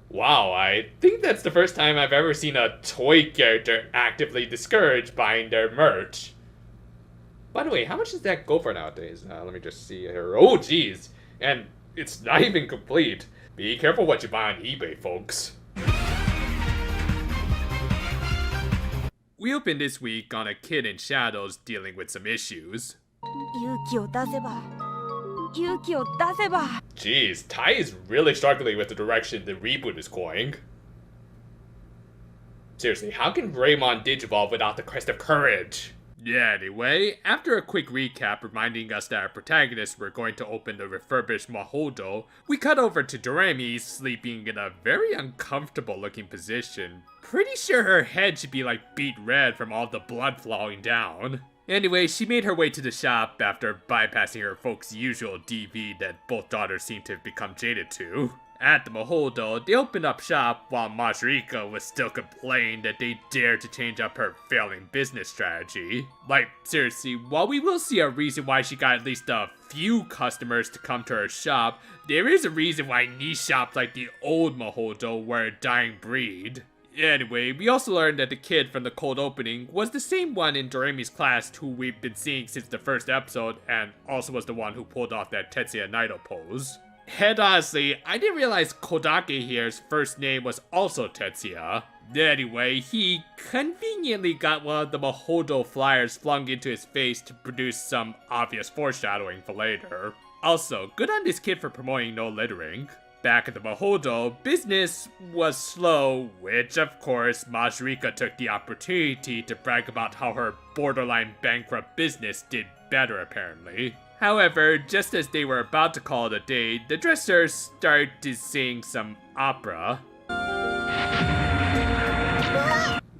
Wow, I think that's the first time I've ever seen a toy character actively discourage buying their merch. By the way, how much does that go for nowadays? Let me just see here. Oh, geez. And it's not even complete. Be careful what you buy on eBay, folks. We opened this week on a kid in shadows dealing with some issues. Jeez, Tai is really struggling with the direction the reboot is going. Seriously, how can Greymon digivolve without the crest of courage? Yeah, anyway, after a quick recap reminding us that our protagonists were going to open the refurbished Mahodo, we cut over to Doremi sleeping in a very uncomfortable looking position. Pretty sure her head should be like beet red from all the blood flowing down. Anyway, she made her way to the shop after bypassing her folks' usual DV that both daughters seem to have become jaded to. At the Mahodo, they opened up shop while Majrika was still complaining that they dared to change up her failing business strategy. Like, seriously, while we will see a reason why she got at least a few customers to come to her shop, there is a reason why niche shops like the old Mahodo were a dying breed. Anyway, we also learned that the kid from the cold opening was the same one in Doremi's class who we've been seeing since the first episode, and also was the one who pulled off that Tetsuya Naito pose. And honestly, I didn't realize Kodake here's first name was also Tetsuya. Anyway, he conveniently got one of the Mahodo flyers flung into his face to produce some obvious foreshadowing for later. Also, good on this kid for promoting no littering. Back at the Mahodo, business was slow, which of course Majrika took the opportunity to brag about how her borderline bankrupt business did better apparently. However, just as they were about to call it a day, the dressers started to sing some opera.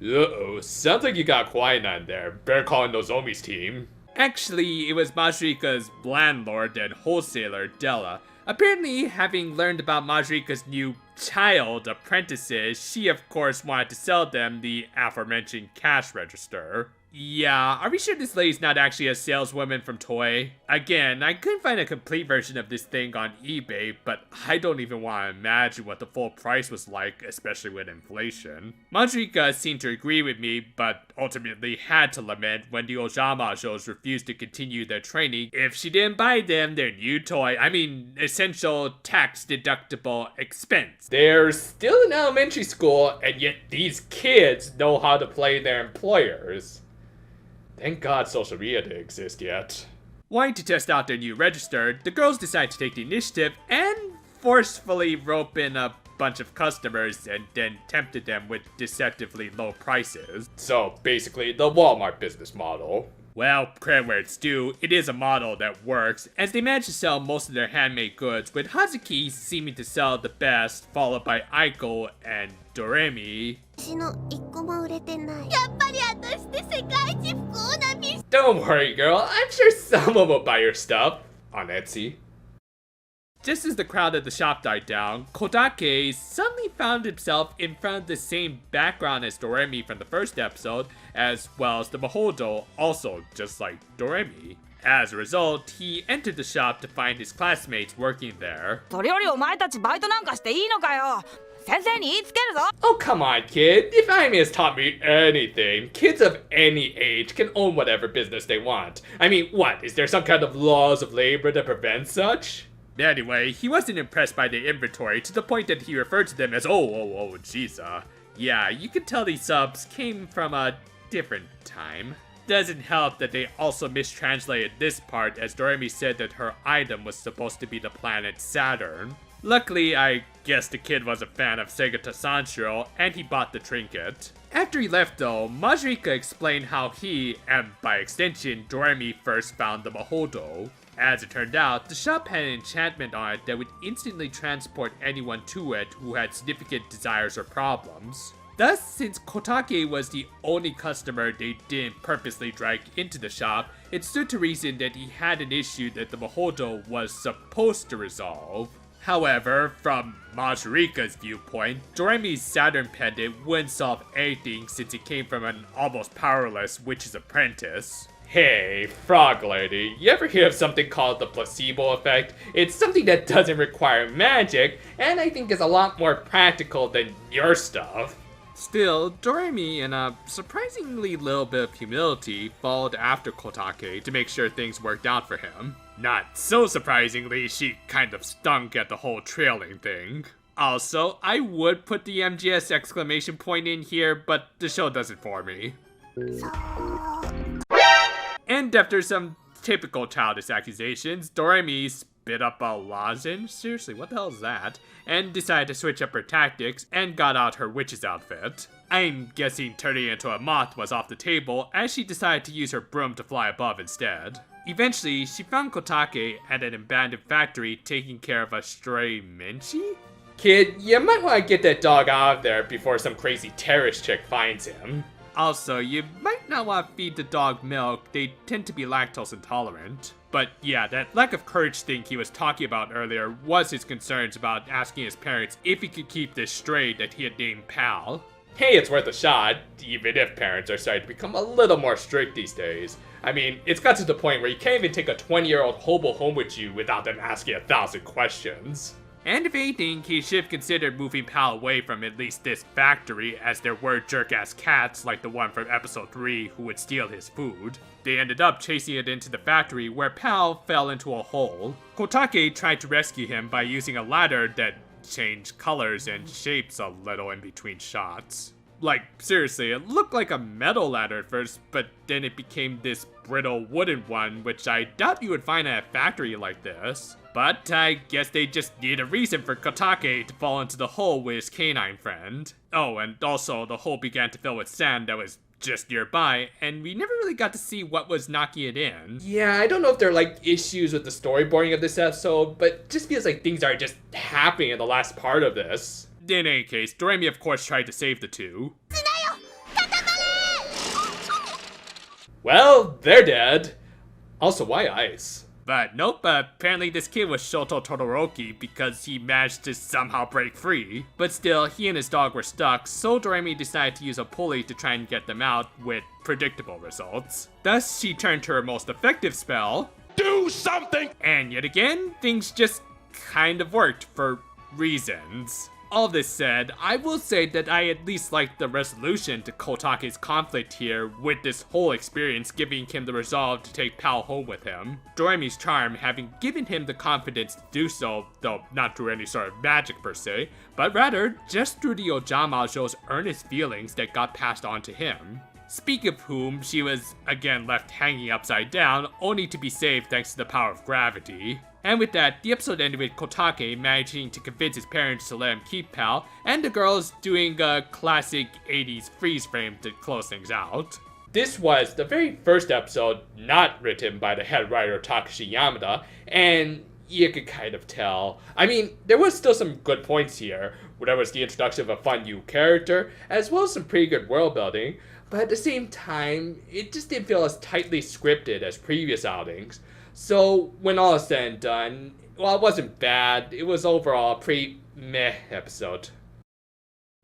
Uh-oh, sounds like you got quiet on there. Better call in Nozomi's team. Actually, it was Majrika's landlord and wholesaler, Della. Apparently, having learned about Majrika's new child apprentices, she of course wanted to sell them the aforementioned cash register. Yeah, are we sure this lady's not actually a saleswoman from Toei? Again, I couldn't find a complete version of this thing on eBay, but I don't even want to imagine what the full price was like, especially with inflation. Majrika seemed to agree with me, but ultimately had to lament when the Ojamajos refused to continue their training if she didn't buy them their new toy, essential tax-deductible expense. They're still in elementary school, and yet these kids know how to play their employers. Thank God social media didn't exist yet. Wanting to test out their new register, the girls decide to take the initiative and forcefully rope in a bunch of customers and then tempted them with deceptively low prices. So basically the Walmart business model. Well, credit where it's due, it is a model that works, as they manage to sell most of their handmade goods, with Hazuki seeming to sell the best, followed by Aiko and Doremi. Don't worry, girl, I'm sure someone will buy your stuff on Etsy. Just as the crowd at the shop died down, Kodake suddenly found himself in front of the same background as Doremi from the first episode, as well as the Mahodo, also just like Doremi. As a result, he entered the shop to find his classmates working there. Oh come on kid, if anime has taught me anything, kids of any age can own whatever business they want. I mean, what, is there some kind of laws of labor that prevent such? Anyway, he wasn't impressed by the inventory to the point that he referred to them as geez, yeah, you can tell these subs came from a different time. Doesn't help that they also mistranslated this part, as Doremi said that her item was supposed to be the planet Saturn. Luckily, I guess the kid was a fan of Sega Sanshiro, and he bought the trinket. After he left though, Majrika explained how he, and by extension, Doremi first found the Mahodo. As it turned out, the shop had an enchantment on it that would instantly transport anyone to it who had significant desires or problems. Thus, since Kotake was the only customer they didn't purposely drag into the shop, it stood to reason that he had an issue that the Mahodo was supposed to resolve. However, from Majrika's viewpoint, Doremi's Saturn pendant wouldn't solve anything since it came from an almost powerless witch's apprentice. Hey, Frog Lady, you ever hear of something called the placebo effect? It's something that doesn't require magic, and I think is a lot more practical than your stuff. Still, Doremi, in a surprisingly little bit of humility, followed after Kotake to make sure things worked out for him. Not so surprisingly, she kind of stunk at the whole trailing thing. Also, I would put the MGS exclamation point in here, but the show does it for me. And after some typical childish accusations, Doremi spit up a lozenge? Seriously, what the hell is that? And decided to switch up her tactics and got out her witch's outfit. I'm guessing turning into a moth was off the table as she decided to use her broom to fly above instead. Eventually, she found Kotake at an abandoned factory taking care of a stray Menchi? Kid, you might want to get that dog out of there before some crazy terrorist chick finds him. Also, you might not want to feed the dog milk, they tend to be lactose intolerant. But yeah, that lack of courage thing he was talking about earlier was his concerns about asking his parents if he could keep this stray that he had named Pal. Hey, it's worth a shot, even if parents are starting to become a little more strict these days. I mean, it's got to the point where you can't even take a 20-year-old hobo home with you without them asking 1,000 questions. And if anything, he should have considered moving Pal away from at least this factory, as there were jerk-ass cats like the one from episode 3 who would steal his food. They ended up chasing it into the factory where Pal fell into a hole. Kotake tried to rescue him by using a ladder that changed colors and shapes a little in between shots. Like, seriously, it looked like a metal ladder at first, but then it became this brittle wooden one, which I doubt you would find at a factory like this. But I guess they just need a reason for Kotake to fall into the hole with his canine friend. Oh, and also the hole began to fill with sand that was just nearby, and we never really got to see what was knocking it in. Yeah, I don't know if there are like issues with the storyboarding of this episode, but it just feels like things are just happening in the last part of this. In any case, Doremi of course tried to save the two. Well, they're dead. Also, why ice? But nope, apparently this kid was Shoto Todoroki because he managed to somehow break free. But still, he and his dog were stuck, so Doremi decided to use a pulley to try and get them out with predictable results. Thus, she turned to her most effective spell, do something! And yet again, things just kind of worked for reasons. All this said, I will say that I at least liked the resolution to Kotake's conflict here, with this whole experience giving him the resolve to take Pal home with him. Doremi's charm having given him the confidence to do so, though not through any sort of magic per se, but rather just through the Ojamajo's earnest feelings that got passed on to him. Speaking of whom, she was again left hanging upside down, only to be saved thanks to the power of gravity. And with that, the episode ended with Kotake managing to convince his parents to let him keep Pal, and the girls doing a classic 80s freeze frame to close things out. This was the very first episode not written by the head writer Takashi Yamada, and you could kind of tell. I mean, there was still some good points here, where there was the introduction of a fun new character, as well as some pretty good world building, but at the same time, it just didn't feel as tightly scripted as previous outings. So, when all is said and done, while it wasn't bad, it was overall a pretty meh episode.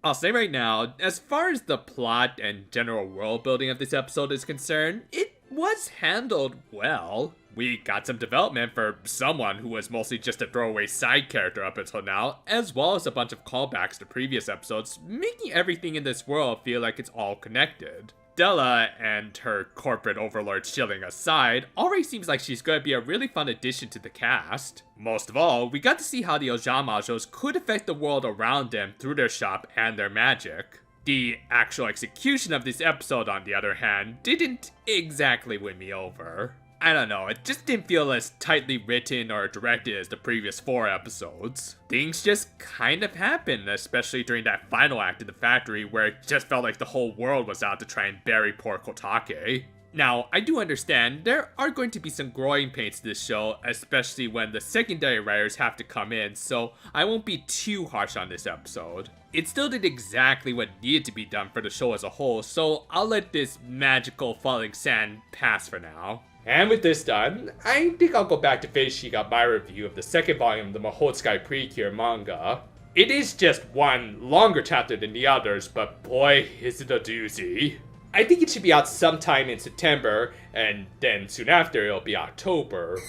I'll say right now, as far as the plot and general world building of this episode is concerned, it was handled well. We got some development for someone who was mostly just a throwaway side character up until now, as well as a bunch of callbacks to previous episodes, making everything in this world feel like it's all connected. Della and her corporate overlord shilling aside, already seems like she's going to be a really fun addition to the cast. Most of all, we got to see how the Ojamajos could affect the world around them through their shop and their magic. The actual execution of this episode, on the other hand, didn't exactly win me over. I don't know, it just didn't feel as tightly written or directed as the previous 4 episodes. Things just kind of happened, especially during that final act in the factory where it just felt like the whole world was out to try and bury poor Kotake. Now, I do understand there are going to be some growing pains to this show, especially when the secondary writers have to come in, so I won't be too harsh on this episode. It still did exactly what needed to be done for the show as a whole, so I'll let this magical falling sand pass for now. And with this done, I think I'll go back to finishing up my review of the second volume of the Mahotsukai Precure manga. It is just one longer chapter than the others, but boy, is it a doozy. I think it should be out sometime in September, and then soon after it'll be October.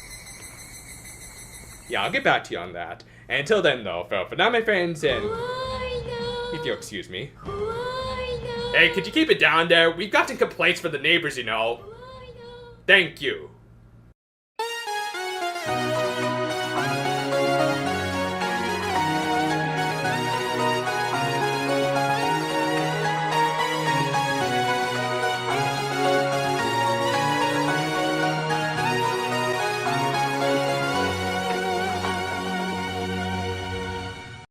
Yeah, I'll get back to you on that. And until then, though, for now, my friends, and if you'll excuse me. Hey, could you keep it down there? We've gotten complaints from the neighbors, you know. Thank you.